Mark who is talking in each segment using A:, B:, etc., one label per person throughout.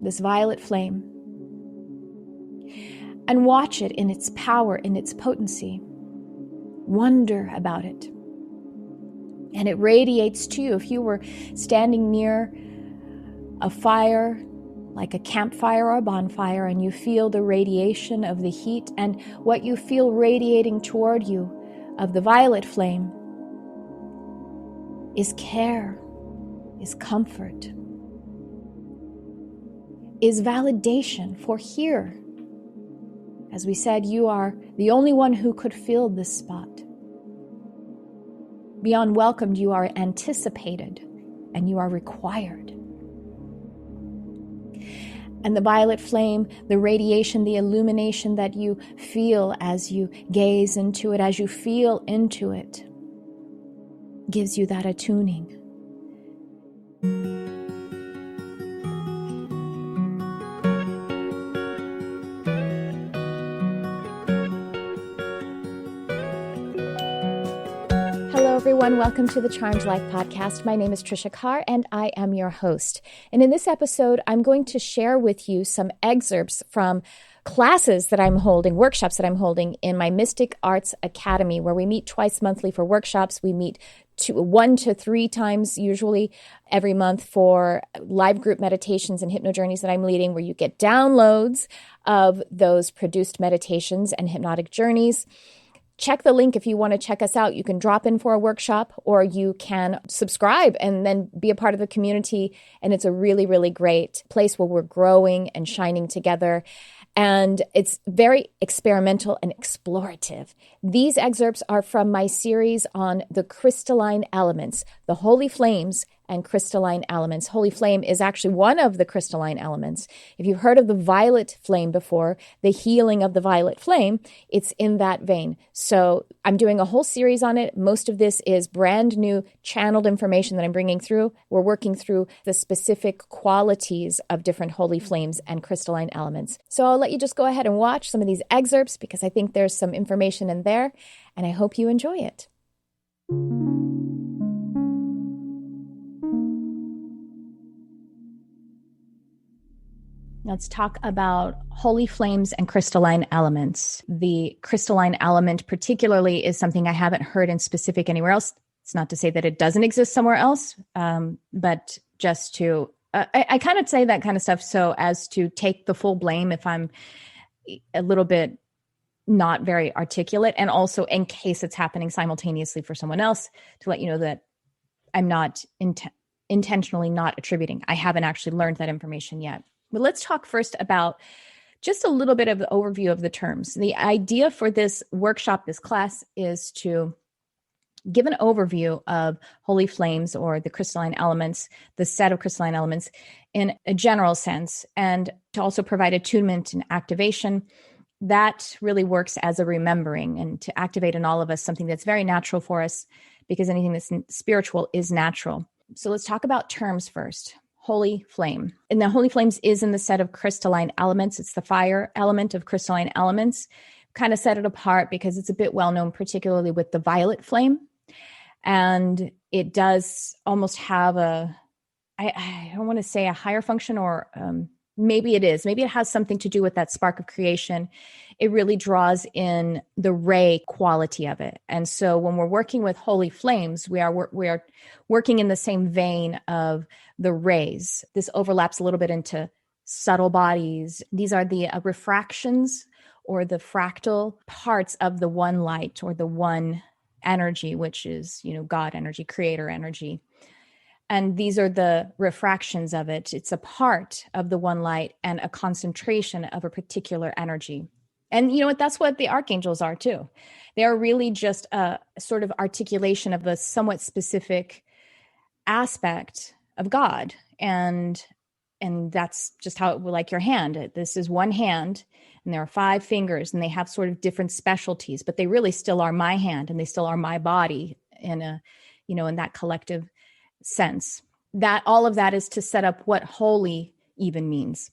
A: this violet flame, and watch it in its power, in its potency. Wonder about it. And it radiates to you. If you were standing near a fire, like a campfire or a bonfire, and you feel the radiation of the heat, and what you feel radiating toward you of the violet flame is care, is comfort, is validation for here. As we said, you are the only one who could fill this spot. Beyond welcomed, you are anticipated and you are required. And the violet flame, the radiation, the illumination that you feel as you gaze into it, as you feel into it, gives you that attuning. Hello, everyone. Welcome to the Charmed Life podcast. My name is Tricia Carr, and I am your host. And in this episode, I'm going to share with you some excerpts from classes that I'm holding, workshops that I'm holding in my Mystic Arts Academy, where we meet twice monthly for workshops. We meet 1 to 3 times usually every month for live group meditations and hypnojourneys that I'm leading, where you get downloads of those produced meditations and hypnotic journeys. Check the link if you want to check us out. You can drop in for a workshop, or you can subscribe and then be a part of the community. And it's a really, really great place where we're growing and shining together. And it's very experimental and explorative. These excerpts are from my series on the crystalline elements, the holy flames and crystalline elements. Holy flame is actually one of the crystalline elements. If you've heard of the violet flame before, the healing of the violet flame, it's in that vein. So I'm doing a whole series on it. Most of this is brand new channeled information that I'm bringing through. We're working through the specific qualities of different holy flames and crystalline elements. So I'll let you just go ahead and watch some of these excerpts because I think there's some information in there, and I hope you enjoy it. Let's talk about holy flames and crystalline elements. The crystalline element particularly is something I haven't heard in specific anywhere else. It's not to say that it doesn't exist somewhere else, but just to, I kind of say that kind of stuff so as to take the full blame if I'm a little bit not very articulate, and also in case it's happening simultaneously for someone else, to let you know that I'm not intentionally not attributing. I haven't actually learned that information yet. But let's talk first about just a little bit of the overview of the terms. The idea for this workshop, this class, is to give an overview of holy flames or the crystalline elements, the set of crystalline elements in a general sense, and to also provide attunement and activation. That really works as a remembering and to activate in all of us something that's very natural for us, because anything that's spiritual is natural. So let's talk about terms first. Holy flame. And the holy flames is in the set of crystalline elements. It's the fire element of crystalline elements. Kind of set it apart because it's a bit well known, particularly with the violet flame. And it does almost have I don't want to say a higher function, or maybe it is. Maybe it has something to do with that spark of creation. It really draws in the ray quality of it. And so when we're working with holy flames, we are working in the same vein of the rays. This overlaps a little bit into subtle bodies. These are the refractions or the fractal parts of the one light or the one energy, which is, God energy, creator energy. And these are the refractions of it. It's a part of the one light and a concentration of a particular energy. And you know what? That's what the archangels are too. They are really just a sort of articulation of a somewhat specific aspect of God. And that's just how it will, like your hand. This is one hand, and there are 5 fingers, and they have sort of different specialties, but they really still are my hand, and they still are my body in in that collective sense. That all of that is to set up what holy even means.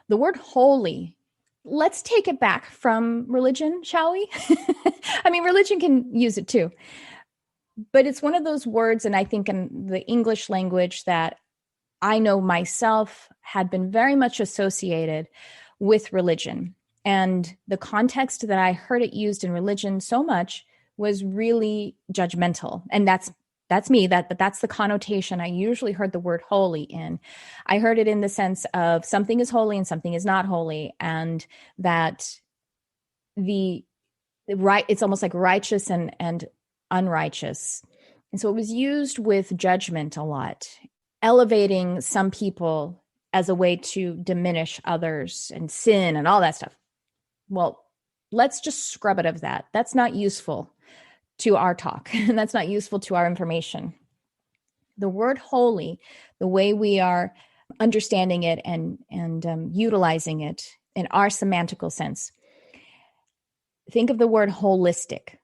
A: The word holy, let's take it back from religion, shall we? I mean, religion can use it too. But it's one of those words, and I think in the English language, that I know myself had been very much associated with religion. And the context that I heard it used in religion so much was really judgmental. And that's me, that's the connotation I usually heard the word holy in. I heard it in the sense of something is holy and something is not holy, and that it's almost like righteous and unrighteous. And so it was used with judgment a lot, elevating some people as a way to diminish others and sin and all that stuff. Well, let's just scrub it of that. That's not useful to our talk, and that's not useful to our information. The word holy, the way we are understanding it and utilizing it in our semantical sense, think of the word holistic.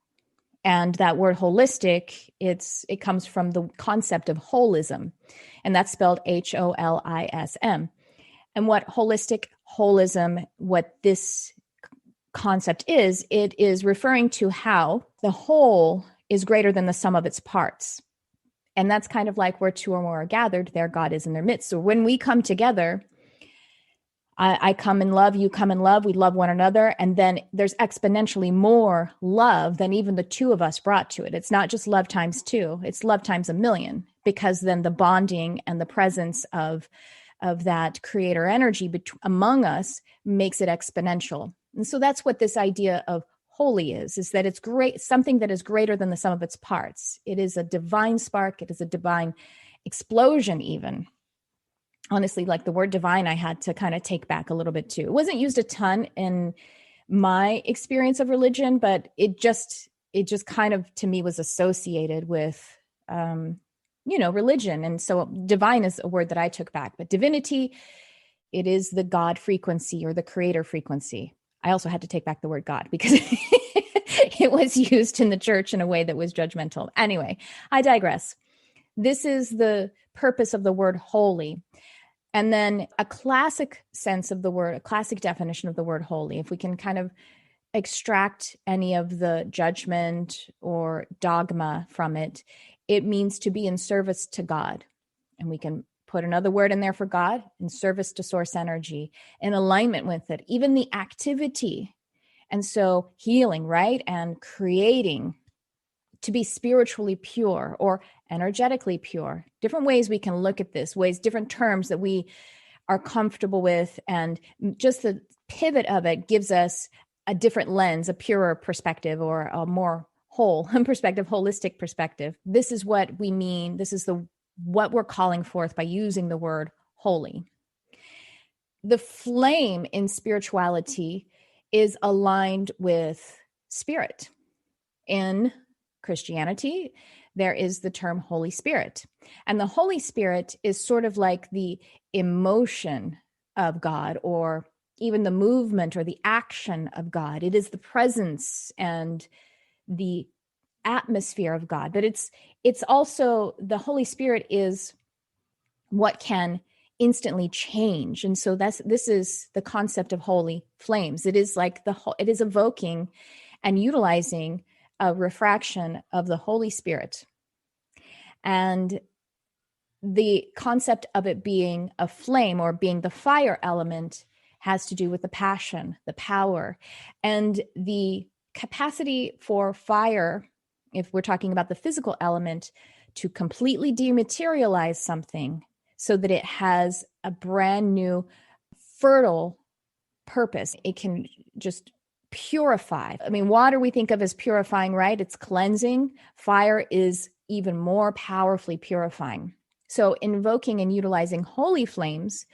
A: And that word holistic, it comes from the concept of holism, and that's spelled HOLISM. And what holism, what this concept is, it is referring to how the whole is greater than the sum of its parts. And that's kind of like where two or more are gathered, there God is in their midst. So when we come together, I come in love, you come in love, we love one another. And then there's exponentially more love than even the two of us brought to it. It's not just love times two, it's love times a million, because then the bonding and the presence of that creator energy among us makes it exponential. And so that's what this idea of holy is that it's great, something that is greater than the sum of its parts. It is a divine spark. It is a divine explosion even. Honestly, like the word divine, I had to kind of take back a little bit too. It wasn't used a ton in my experience of religion, but it just kind of, to me, was associated with, religion. And so divine is a word that I took back, but divinity, it is the God frequency or the creator frequency. I also had to take back the word God because it was used in the church in a way that was judgmental. Anyway, I digress. This is the purpose of the word holy. And then a classic sense of the word, a classic definition of the word holy, if we can kind of extract any of the judgment or dogma from it, it means to be in service to God. And we can put another word in there for God, in service to source energy, in alignment with it, even the activity. And so healing, right? And creating, to be spiritually pure or energetically pure. Different ways we can look at this, different terms that we are comfortable with. And just the pivot of it gives us a different lens, a purer perspective, or a more whole perspective, holistic perspective. This is what we mean. This is what we're calling forth by using the word holy. The flame in spirituality is aligned with spirit. In Christianity, there is the term Holy Spirit. And the Holy Spirit is sort of like the emotion of God, or even the movement or the action of God. It is the presence and the atmosphere of God. But it's also, the Holy Spirit is what can instantly change. And so this is the concept of holy flames. It is like it is evoking and utilizing a refraction of the Holy Spirit. And the concept of it being a flame or being the fire element has to do with the passion, the power, and the capacity for fire, if we're talking about the physical element, to completely dematerialize something so that it has a brand new fertile purpose. It can just purify. I mean, water we think of as purifying, right? It's cleansing. Fire is even more powerfully purifying. So invoking and utilizing holy flames,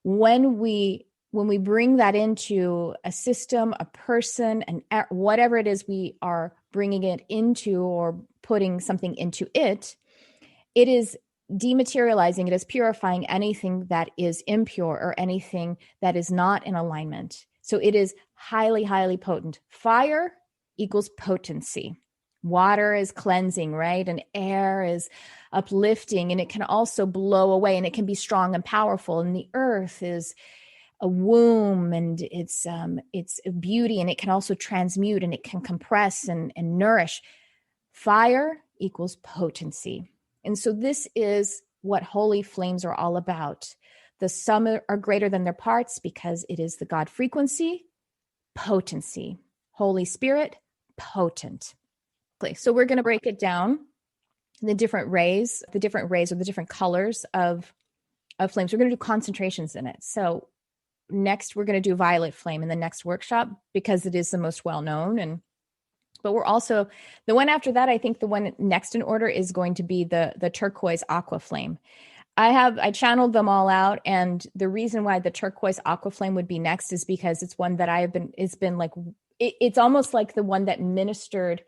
A: when we bring that into a system, a person, and whatever it is we are bringing it into or putting something into it, it is dematerializing, it is purifying anything that is impure or anything that is not in alignment. So it is highly, highly potent. Fire equals potency. Water is cleansing, right? And air is uplifting, and it can also blow away, and it can be strong and powerful. And the earth is a womb, and it's a beauty, and it can also transmute, and it can compress and nourish. Fire equals potency. And so this is what holy flames are all about. The sum are greater than their parts because it is the God frequency, potency. Holy Spirit, potent. Okay, so we're going to break it down, the different rays or the different colors of flames. We're going to do concentrations in it. So next we're going to do violet flame in the next workshop because it is the most well-known. But we're also, the one after that, I think the one next in order is going to be the turquoise aqua flame. I channeled them all out. And the reason why the turquoise aqua flame would be next is because it's one that it's almost like the one that ministered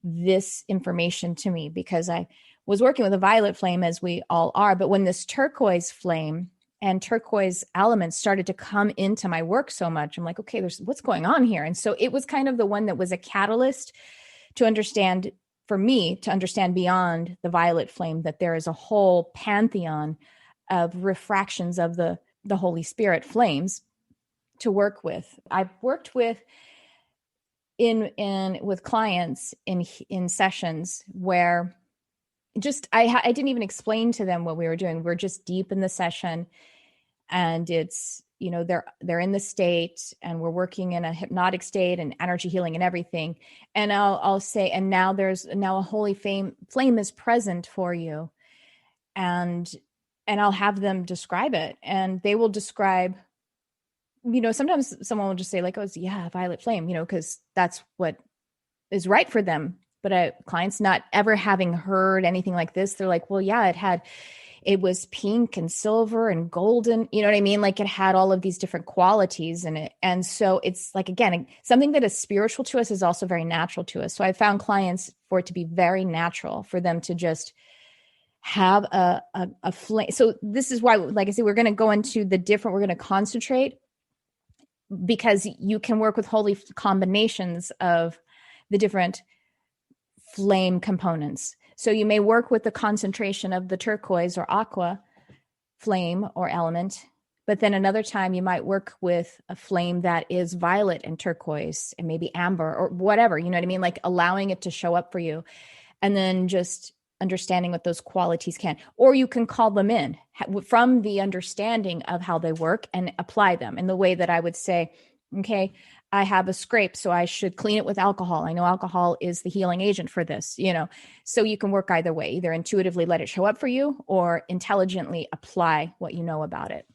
A: this information to me, because I was working with a violet flame, as we all are. But when this turquoise flame and turquoise elements started to come into my work so much, I'm like, okay, what's going on here? And so it was kind of the one that was a catalyst for me to understand beyond the violet flame, that there is a whole pantheon of refractions of the Holy Spirit flames to work with. I've worked with with clients in sessions where I didn't even explain to them what we were doing. We're just deep in the session, and it's, they're in the state, and we're working in a hypnotic state and energy healing and everything. And I'll say, and now a holy flame is present for you. And I'll have them describe it, and they will describe, sometimes someone will just say like, oh, yeah, violet flame, because that's what is right for them. But a client's not ever having heard anything like this. They're like, well, yeah, it was pink and silver and golden. You know what I mean? Like, it had all of these different qualities in it. And so it's like, again, something that is spiritual to us is also very natural to us. So I found clients for it to be very natural for them to just have a flame. So this is why, like I said, we're going to go into we're going to concentrate, because you can work with holy combinations of the different flame components. So you may work with the concentration of the turquoise or aqua flame or element, but then another time you might work with a flame that is violet and turquoise and maybe amber or whatever, you know what I mean? Like allowing it to show up for you, and then just understanding what those qualities can, or you can call them in from the understanding of how they work and apply them in the way that I would say, okay, I have a scrape, so I should clean it with alcohol. I know alcohol is the healing agent for this, so you can work either way, either intuitively let it show up for you or intelligently apply what you know about it.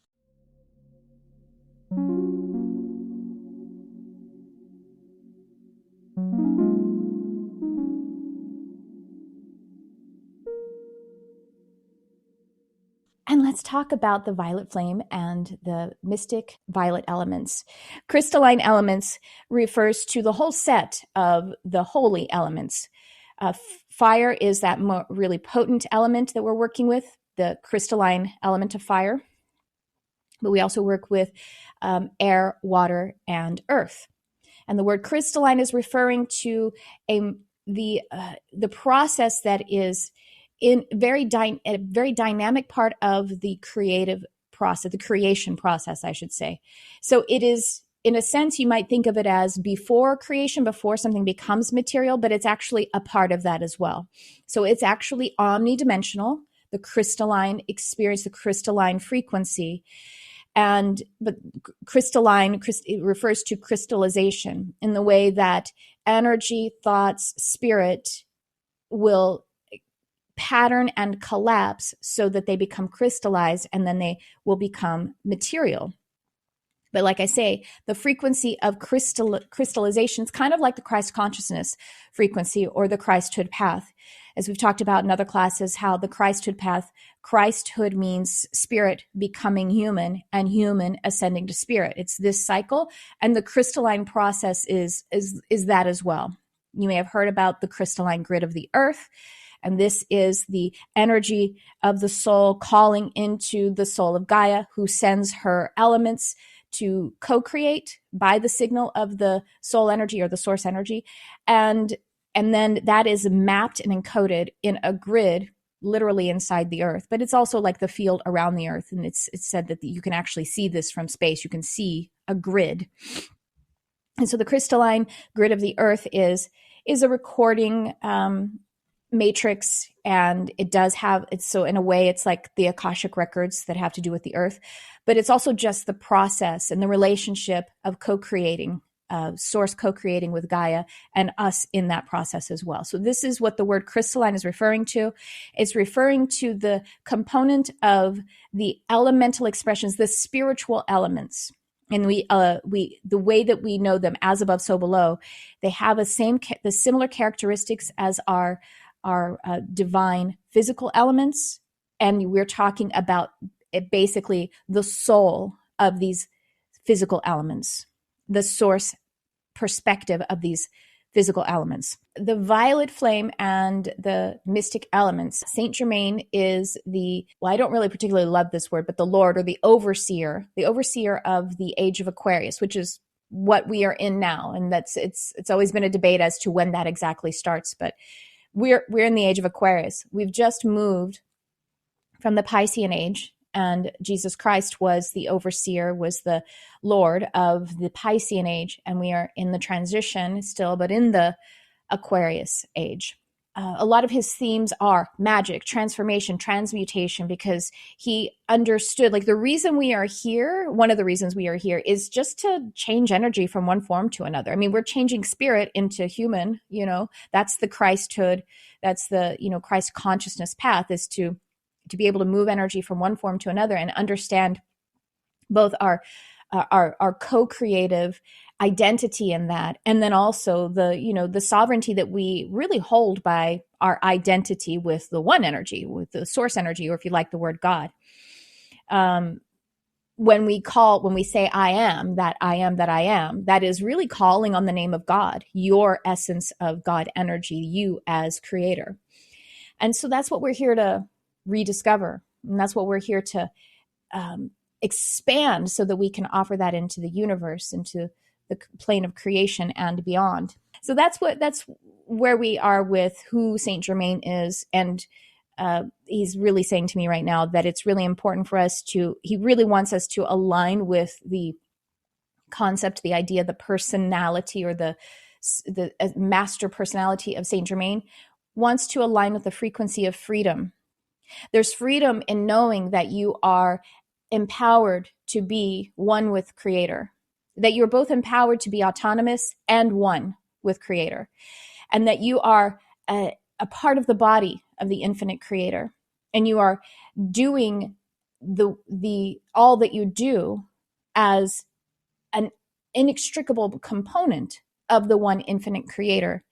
A: And let's talk about the violet flame and the mystic violet elements. Crystalline elements refers to the whole set of the holy elements. Fire is that really potent element that we're working with, the crystalline element of fire. But we also work with air, water, and earth. And the word crystalline is referring to the process that is in a very dynamic part of the creative process, the creation process, I should say. So it is, in a sense, you might think of it as before creation, before something becomes material, but it's actually a part of that as well. So it's actually omnidimensional, the crystalline experience, the crystalline frequency. But crystalline, it refers to crystallization in the way that energy, thoughts, spirit will pattern and collapse so that they become crystallized, and then they will become material. But like I say, the frequency of crystallization is kind of like the Christ consciousness frequency or the Christhood path. As we've talked about in other classes, how the Christhood path, Christhood means spirit becoming human and human ascending to spirit. It's this cycle, and the crystalline process is that as well. You may have heard about the crystalline grid of the earth, and this is the energy of the soul calling into the soul of Gaia, who sends her elements to co-create by the signal of the soul energy or the source energy. And then that is mapped and encoded in a grid literally inside the earth. But it's also like the field around the earth. And it's said that you can actually see this from space. You can see a grid. And so the crystalline grid of the earth is a recording matrix, and it does have, it's so in a way it's like the Akashic records that have to do with the earth, but it's also just the process and the relationship of co-creating, source co-creating with Gaia and us in that process as well. So this is what the word crystalline is referring to. It's referring to the component of the elemental expressions, the spiritual elements. And the way that we know them, as above, so below, they have the similar characteristics as our divine physical elements. And we're talking about basically the soul of these physical elements, the source perspective of these physical elements. The violet flame and the mystic elements. Saint Germain is I don't really particularly love this word, but the Lord, or the overseer of the age of Aquarius, which is what we are in now. And it's always been a debate as to when that exactly starts, but we're in the age of Aquarius. We've just moved from the Piscean age, and Jesus Christ was the overseer, was the Lord of the Piscean age, and we are in the transition still, but in the Aquarius age. A lot of his themes are magic, transformation, transmutation, because he understood, like, the reason we are here, one of the reasons we are here is just to change energy from one form to another. I mean, we're changing spirit into human, that's the Christhood, that's the, Christ consciousness path, is to be able to move energy from one form to another and understand both our co-creative identity in that, and then also the sovereignty that we really hold by our identity with the one energy, with the source energy, or if you like the word God. When we say I am, that I am, that I am, that is really calling on the name of God, your essence of God energy, you as creator. And so that's what we're here to rediscover. And that's what we're here to expand, so that we can offer that into the universe, into the plane of creation and beyond. So that's where we are with who Saint Germain is. And he's really saying to me right now that it's really important for us he really wants us to align with the concept, the idea, the personality, or the master personality of Saint Germain, wants to align with the frequency of freedom. There's freedom in knowing that you are empowered to be one with Creator, that you're both empowered to be autonomous and one with Creator, and that you are a part of the body of the infinite Creator, and you are doing the all that you do as an inextricable component of the one infinite Creator.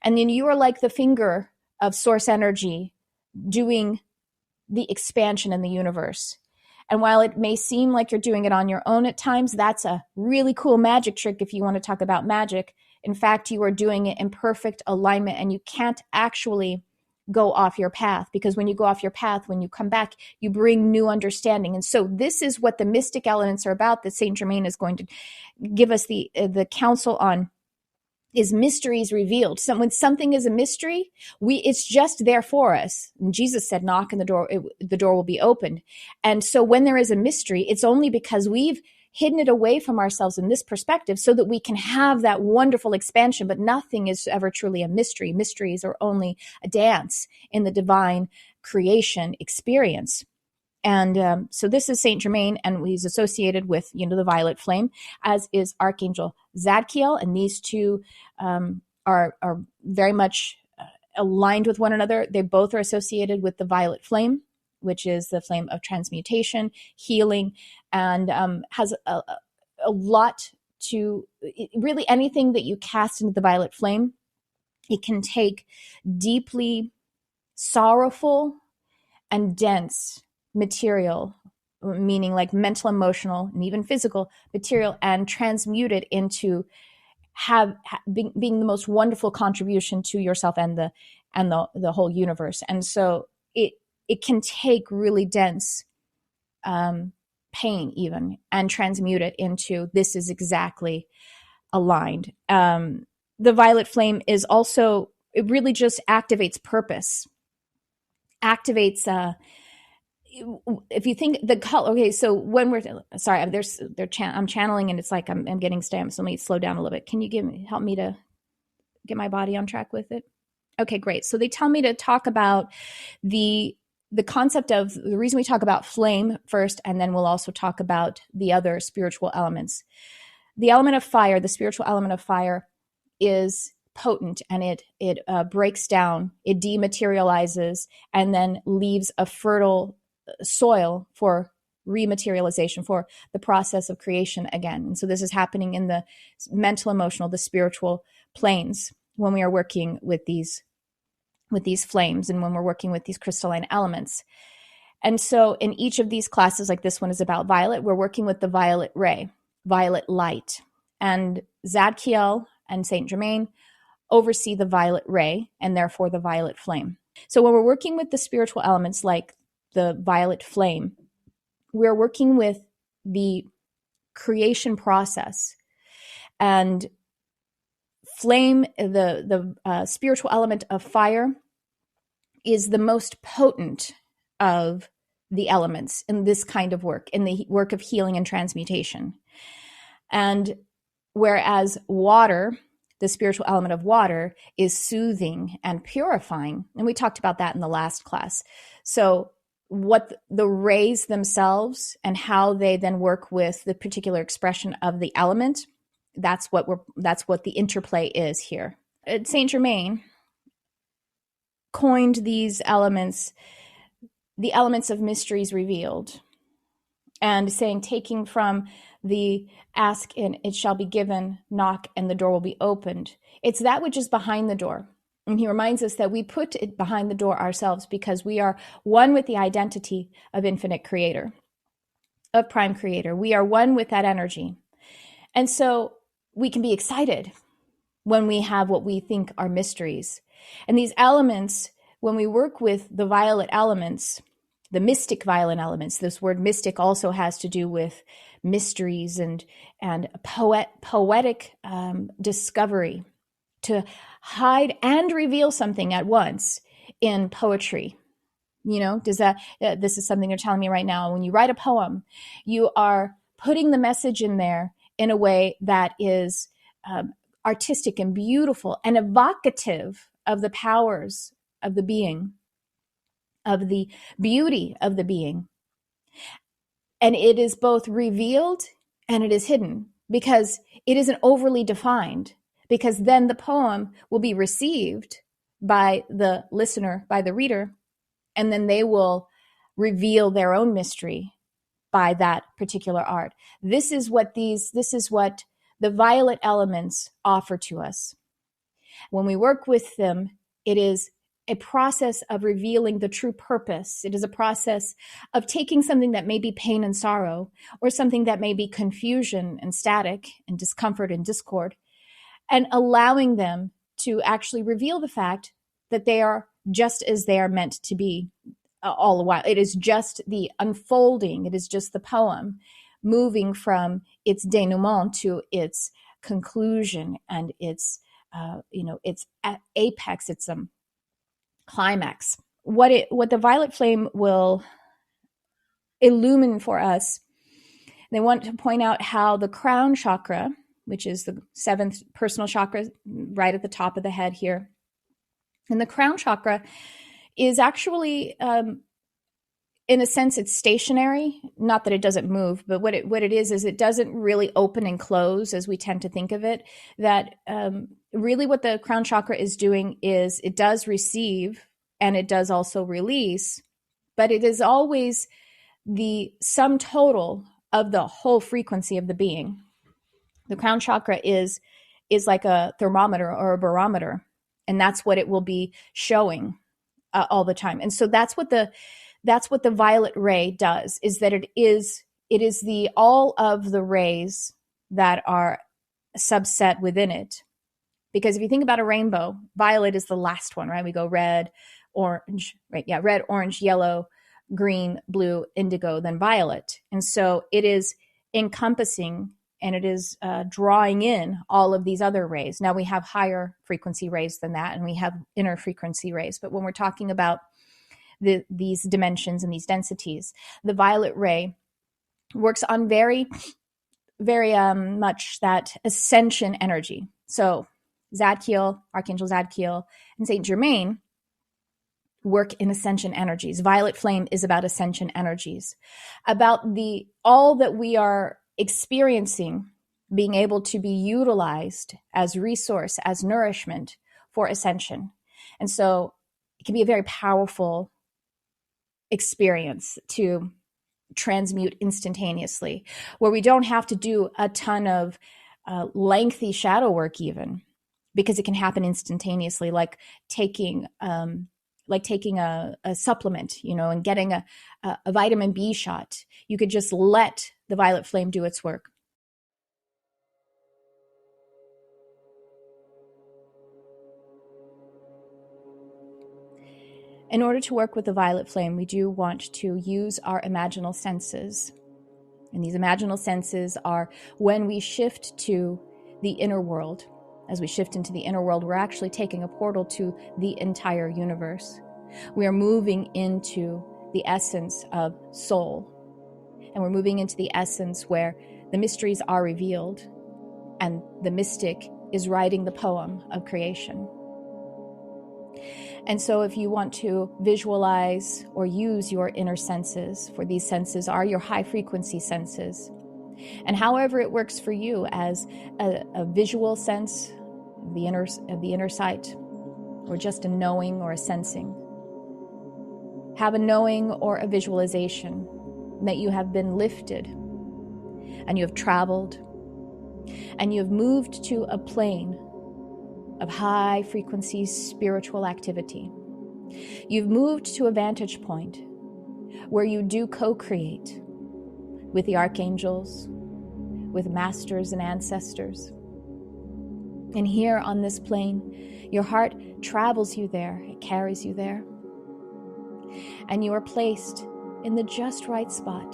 A: And then you are like the finger of source energy doing the expansion in the universe. And while it may seem like you're doing it on your own at times, that's a really cool magic trick if you want to talk about magic. In fact, you are doing it in perfect alignment, and you can't actually go off your path, because when you go off your path, when you come back, you bring new understanding. And so this is what the mystic elements are about, that Saint Germain is going to give us the counsel on, is mysteries revealed. So when something is a mystery, it's just there for us. And Jesus said, knock and the door will be opened. And so when there is a mystery, it's only because we've hidden it away from ourselves in this perspective, so that we can have that wonderful expansion. But nothing is ever truly a mystery. Mysteries are only a dance in the divine creation experience. And so this is Saint Germain, and he's associated with, the violet flame, as is Archangel Zadkiel. And these two are very much aligned with one another. They both are associated with the violet flame, which is the flame of transmutation, healing, and has a lot to really anything that you cast into the violet flame. It can take deeply sorrowful and dense material, meaning like mental, emotional, and even physical material, and transmute it into being the most wonderful contribution to yourself and the whole universe. And so it can take really dense pain even, and transmute it into, this is exactly aligned. The violet flame is also, it really just activates purpose, activates if you think the color. Okay, so when sorry, I'm channeling, and it's like I'm getting stamped. So let me slow down a little bit. Can you help me to get my body on track with it? Okay, great. So they tell me to talk about the concept of the reason we talk about flame first, and then we'll also talk about the other spiritual elements. The element of fire, the spiritual element of fire, is potent, and it breaks down, it dematerializes, and then leaves a fertile soil for rematerialization, for the process of creation again. And so this is happening in the mental, emotional, the spiritual planes when we are working with these flames and when we're working with these crystalline elements. And so in each of these classes, like this one is about violet, we're working with the violet ray, violet light. And Zadkiel and Saint Germain oversee the violet ray and therefore the violet flame. So when we're working with the spiritual elements like the violet flame, we're working with the creation process. And flame, the spiritual element of fire, is the most potent of the elements in this kind of work, in the work of healing and transmutation. And whereas water, the spiritual element of water, is soothing and purifying. And we talked about that in the last class. So what the rays themselves and how they then work with the particular expression of the element, that's what the interplay is here. Saint Germain coined these elements, the elements of mysteries revealed, and saying, taking from the ask and it shall be given, knock and the door will be opened. It's that which is behind the door. And he reminds us that we put it behind the door ourselves because we are one with the identity of infinite creator, of prime creator. We are one with that energy. And so we can be excited when we have what we think are mysteries. And these elements, when we work with the violet elements, the mystic violet elements, this word mystic also has to do with mysteries and poetic discovery, to hide and reveal something at once in poetry. You know, this is something you're telling me right now. When you write a poem, you are putting the message in there in a way that is artistic and beautiful and evocative of the powers of the being, of the beauty of the being. And it is both revealed and it is hidden because it isn't overly defined, because then the poem will be received by the listener, by the reader, and then they will reveal their own mystery by that particular art. This is what the violet elements offer to us. When we work with them, it is a process of revealing the true purpose. It is a process of taking something that may be pain and sorrow, or something that may be confusion and static and discomfort and discord, and allowing them to actually reveal the fact that they are just as they are meant to be all the while. It is just the unfolding. It is just the poem moving from its denouement to its conclusion and its apex, its climax. What the violet flame will illumine for us, they want to point out how the crown chakra, which is the seventh personal chakra right at the top of the head here, and the crown chakra is actually, in a sense, it's stationary. Not that it doesn't move, but what it is it doesn't really open and close as we tend to think of it. That really what the crown chakra is doing is it does receive and it does also release, but it is always the sum total of the whole frequency of the being. The crown chakra is like a thermometer or a barometer, and that's what it will be showing all the time. And so that's what the violet ray does, is that it is the all of the rays that are subset within it. Because if you think about a rainbow, violet is the last one, right? We go red, orange, right? Yeah, red, orange, yellow, green, blue, indigo, then violet. And so it is encompassing and it is drawing in all of these other rays. Now we have higher frequency rays than that, and we have inner frequency rays. But when we're talking about these dimensions and these densities, the violet ray works on very, very much that ascension energy. So Zadkiel, Archangel Zadkiel, and Saint Germain work in ascension energies. Violet flame is about ascension energies, about all that we are experiencing being able to be utilized as resource, as nourishment for ascension. And so it can be a very powerful experience to transmute instantaneously, where we don't have to do a ton of lengthy shadow work even, because it can happen instantaneously, like taking a supplement, and getting a vitamin B shot. You could just let the violet flame do its work. In order to work with the violet flame, we do want to use our imaginal senses. And these imaginal senses are when we shift to the inner world. As we shift into the inner world, we're actually taking a portal to the entire universe. We are moving into the essence of soul. And we're moving into the essence where the mysteries are revealed and the mystic is writing the poem of creation. And so if you want to visualize or use your inner senses, for these senses are your high frequency senses, and however it works for you, as a visual sense of the inner sight, or just a knowing or a sensing, have a knowing or a visualization that you have been lifted and you have traveled and you have moved to a plane of high frequency spiritual activity. You've moved to a vantage point where you do co-create with the archangels, with masters and ancestors. And here on this plane, your heart travels you there, it carries you there. And you are placed in the just right spot.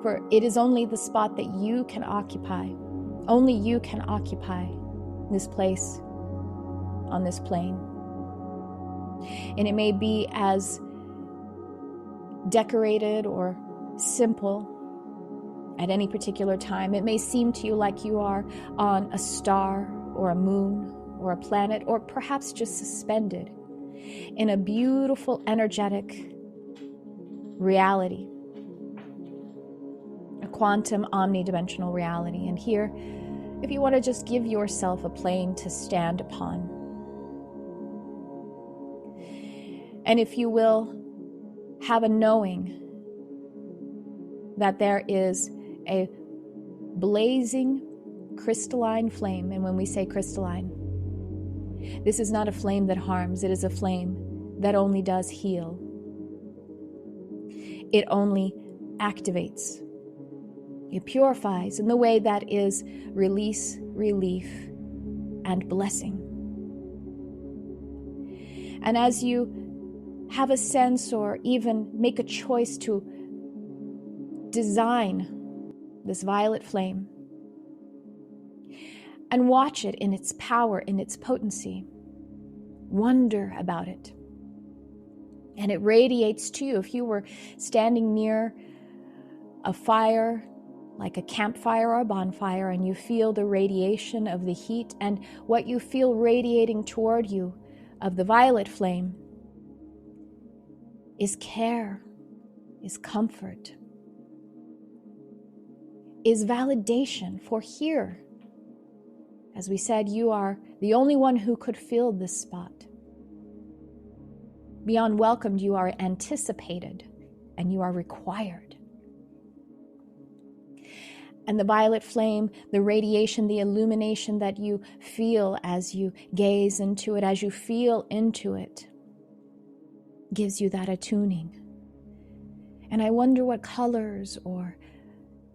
A: For it is only the spot that you can occupy. Only you can occupy this place on this plane. And it may be as decorated or simple at any particular time. It may seem to you like you are on a star or a moon or a planet, or perhaps just suspended in a beautiful energetic reality, a quantum omnidimensional reality. And here, if you want to just give yourself a plane to stand upon, and if you will have a knowing that there is a blazing crystalline flame. And when we say crystalline, this is not a flame that harms. It is a flame that only does heal. It only activates. It purifies in the way that is release, relief, and blessing. And as you have a sense or even make a choice to design this violet flame and watch it in its power, in its potency, wonder about it, and it radiates to you. If you were standing near a fire, like a campfire or a bonfire, and you feel the radiation of the heat, and what you feel radiating toward you of the violet flame is care, is comfort, is validation. For here, as we said, you are the only one who could fill this spot. Beyond welcomed, you are anticipated and you are required. And the violet flame, the radiation, the illumination that you feel as you gaze into it, as you feel into it, gives you that attuning. And I wonder what colors or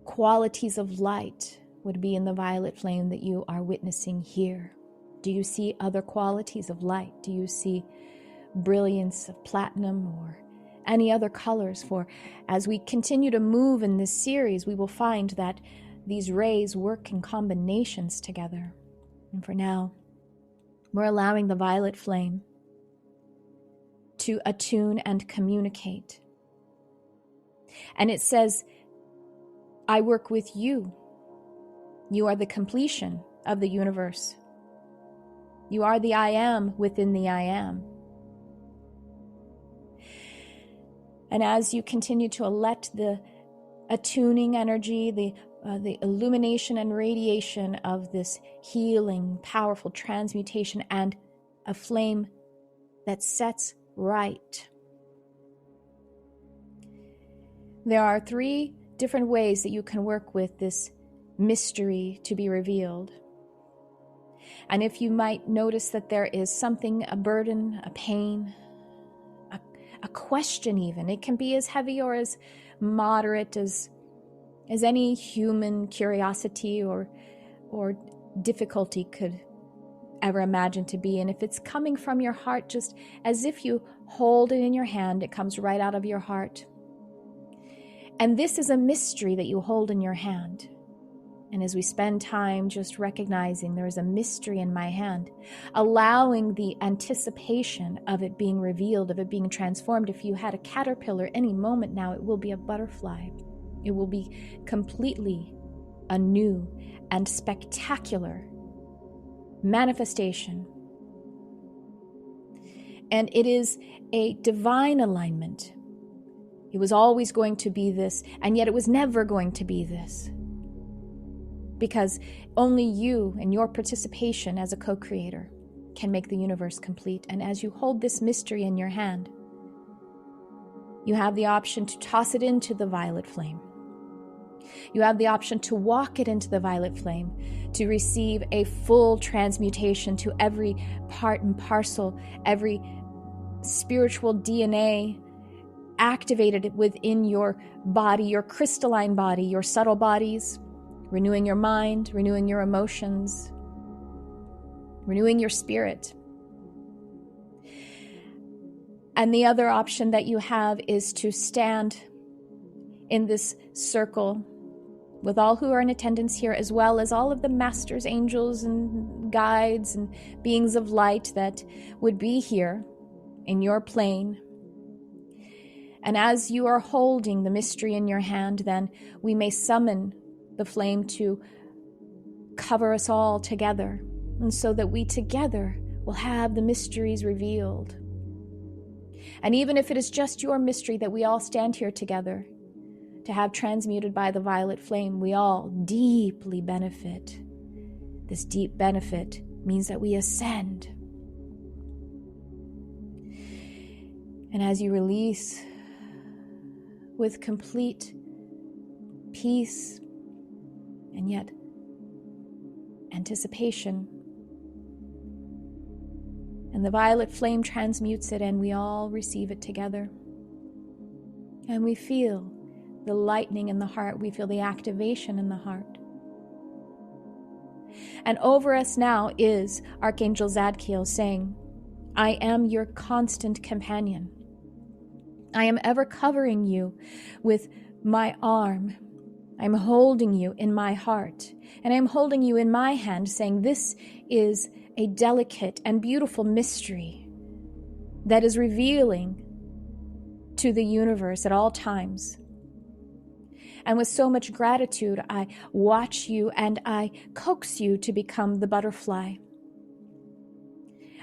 A: qualities of light would be in the violet flame that you are witnessing here. Do you see other qualities of light? Do you see brilliance of platinum or any other colors? For as we continue to move in this series, we will find that these rays work in combinations together. And for now, we're allowing the violet flame to attune and communicate. And it says, I work with you. You are the completion of the universe. You are the I am within the I am. And as you continue to let the attuning energy, the illumination and radiation of this healing, powerful transmutation and a flame that sets right. There are 3 different ways that you can work with this mystery to be revealed. And if you might notice that there is something, a burden, a pain, a question even, it can be as heavy or as moderate as any human curiosity or difficulty could ever imagine to be. And if it's coming from your heart, just as if you hold it in your hand, it comes right out of your heart. And this is a mystery that you hold in your hand. And as we spend time just recognizing there is a mystery in my hand, allowing the anticipation of it being revealed, of it being transformed. If you had a caterpillar any moment now, it will be a butterfly. It will be completely a new and spectacular manifestation. And it is a divine alignment. It was always going to be this, and yet it was never going to be this. Because only you and your participation as a co-creator can make the universe complete. And as you hold this mystery in your hand, you have the option to toss it into the violet flame. You have the option to walk it into the violet flame, to receive a full transmutation to every part and parcel, every spiritual DNA activated within your body, your crystalline body, your subtle bodies, renewing your mind, renewing your emotions, renewing your spirit. And the other option that you have is to stand in this circle with all who are in attendance here, as well as all of the masters, angels, and guides, and beings of light that would be here in your plane. And as you are holding the mystery in your hand, then we may summon the flame to cover us all together, and so that we together will have the mysteries revealed. And even if it is just your mystery that we all stand here together to have transmuted by the violet flame, we all deeply benefit. This deep benefit means that we ascend. And as you release with complete peace and yet anticipation, and the violet flame transmutes it, and we all receive it together. And we feel the lightning in the heart. We feel the activation in the heart. And over us now is Archangel Zadkiel saying, I am your constant companion. I am ever covering you with my arm. I'm holding you in my heart, and I'm holding you in my hand, saying this is a delicate and beautiful mystery that is revealing to the universe at all times. And with so much gratitude, I watch you and I coax you to become the butterfly.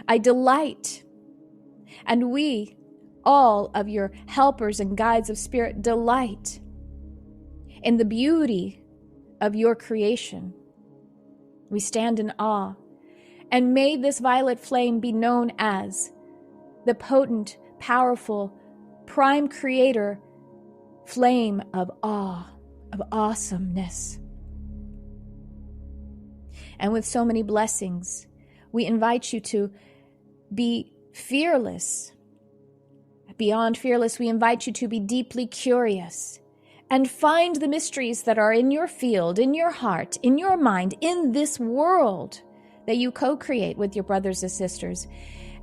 A: I delight, and we, all of your helpers and guides of spirit, delight in the beauty of your creation. We stand in awe. And may this violet flame be known as the potent, powerful, prime creator flame of awe, of awesomeness. And with so many blessings, we invite you to be fearless. Beyond fearless, we invite you to be deeply curious and find the mysteries that are in your field, in your heart, in your mind, in this world that you co-create with your brothers and sisters.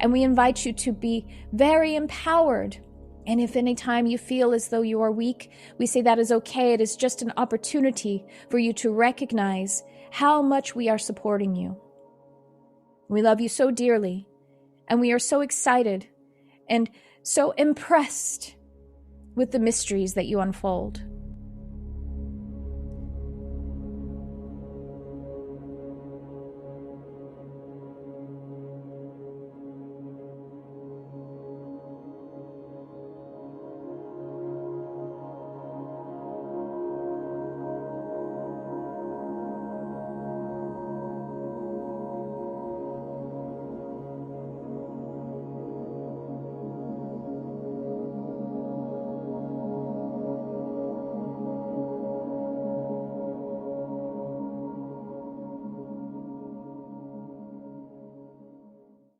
A: And we invite you to be very empowered. And if any time you feel as though you are weak, we say that is okay. It is just an opportunity for you to recognize how much we are supporting you. We love you so dearly, and we are so excited and so impressed with the mysteries that you unfold.